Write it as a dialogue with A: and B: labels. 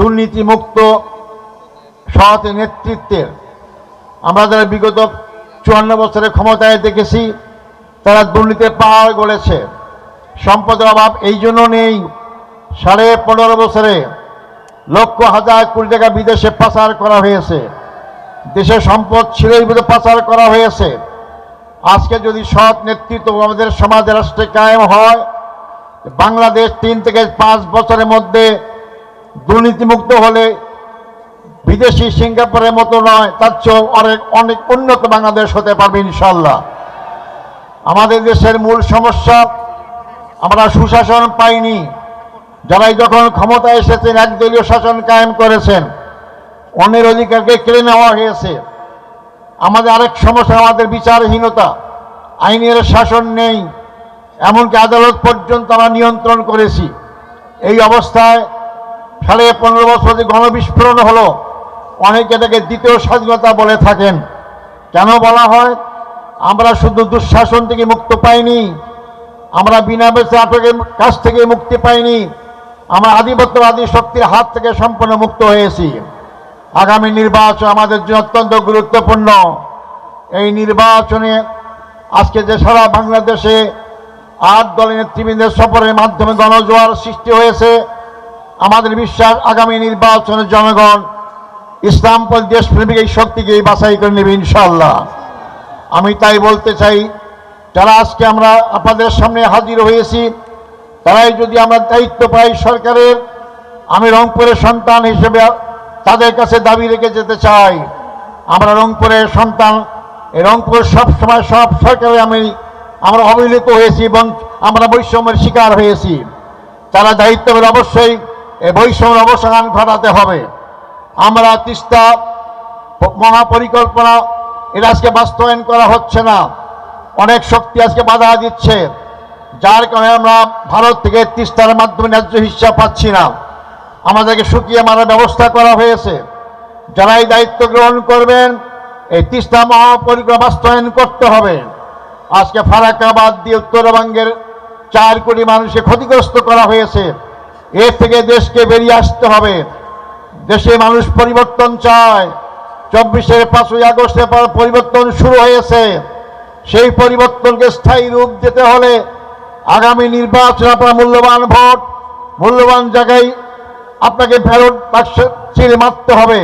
A: দুর্নীতিমুক্ত সৎ নেতৃত্বের আমরা যারা বিগত 54 বছরে ক্ষমতায় দেখেছি, তারা দুর্নীতির পাহাড় গড়েছে। সম্পদের অভাব এই জন্য নেই, 15.5 বছরে লক্ষ হাজার কোটি টাকা বিদেশে পাচার করা হয়েছে। দেশের সম্পদ ছিল বিদেশে পাচার করা হয়েছে। আজকে যদি সৎ নেতৃত্ব আমাদের সমাজে রাষ্ট্রে কায়েম হয়, বাংলাদেশ 3 থেকে 5 বছরের মধ্যে দুর্নীতিমুক্ত হলে বিদেশি সিঙ্গাপুরের মতো নয়, তার চেয়েও অনেক উন্নত বাংলাদেশ হতে পারবে ইনশাল্লাহ। আমাদের দেশের মূল সমস্যা, আমরা সুশাসন পাইনি। যারাই যখন ক্ষমতায় এসেছেন একদলীয় শাসন কায়েম করেছেন, অন্যের অধিকারকে কেড়ে নেওয়া হয়েছে। আমাদের আরেক সমস্যা, আমাদের বিচারহীনতা, আইনের শাসন নেই, এমনকি আদালত পর্যন্ত আমরা নিয়ন্ত্রণ করেছি। এই অবস্থায় 15.5 বছর যে গণবিস্ফোরণ হলো, অনেকে এটাকে দ্বিতীয় স্বাধীনতা বলে থাকেন। কেন বলা হয়? আমরা শুধু দুঃশাসন থেকে মুক্ত পাইনি, আমরা বিনা বেচে আটকের কাছ থেকে মুক্তি পাইনি, আমরা আধিপত্যবাদী শক্তির হাত থেকে সম্পূর্ণ মুক্ত হয়েছি। আগামী নির্বাচন আমাদের জন্য অত্যন্ত গুরুত্বপূর্ণ। এই নির্বাচনে আজকে যে সারা বাংলাদেশে 8 দলের নেতৃবৃন্দের সফরের মাধ্যমে গণজোয়ার সৃষ্টি হয়েছে, আমাদের বিশ্বাস আগামী নির্বাচনে জনগণ ইসলামপন্থী দেশপ্রেমিক এই শক্তিকে বাছাই করে নেবে ইনশাআল্লাহ। আমি তাই বলতে চাই, যারা আজকে আমরা আপনাদের সামনে হাজির হয়েছি, তারাই যদি আমরা দায়িত্ব পাই সরকারের, আমি রংপুরের সন্তান হিসেবে তাদের কাছে দাবি রেখে যেতে চাই। আমরা রংপুরের সন্তান, এই রংপুর সবসময় সব সরকারে আমরা অবহেলিত হয়েছি এবং আমরা বৈষম্যের শিকার হয়েছি। তারা দায়িত্ব পেলে অবশ্যই এই বৈষম্যের অবসান ঘটাতে হবে। আমরা তিস্তা মহাপরিকল্পনা এটা আজকে বাস্তবায়ন করা হচ্ছে না, অনেক শক্তি আজকে বাধা দিচ্ছে, যার কারণে আমরা ভারত থেকে তিস্তার মাধ্যমে ন্যায্য হিস্সা পাচ্ছি না। আমাদেরকে শুকিয়ে মারার ব্যবস্থা করা হয়েছে। যারাই দায়িত্ব গ্রহণ করবেন, এই তিস্তা মহাপরিকল্পনা বাস্তবায়ন করতে হবে। আজকে ফারাক্কাবাদ দিয়ে উত্তরবঙ্গের 4 কোটি মানুষকে ক্ষতিগ্রস্ত করা হয়েছে। এর থেকে দেশকে বেরিয়ে আসতে হবে। দেশে মানুষ পরিবর্তন চায়। 24-এর 5ই আগস্টের পর পরিবর্তন শুরু হয়েছে। সেই পরিবর্তনকে স্থায়ী রূপ দিতে হলে আগামী নির্বাচন আপনার মূল্যবান ভোট, মূল্যবান জায়গায় আপনাকে ব্যালট বাক্সে চিড়ে মারতে হবে।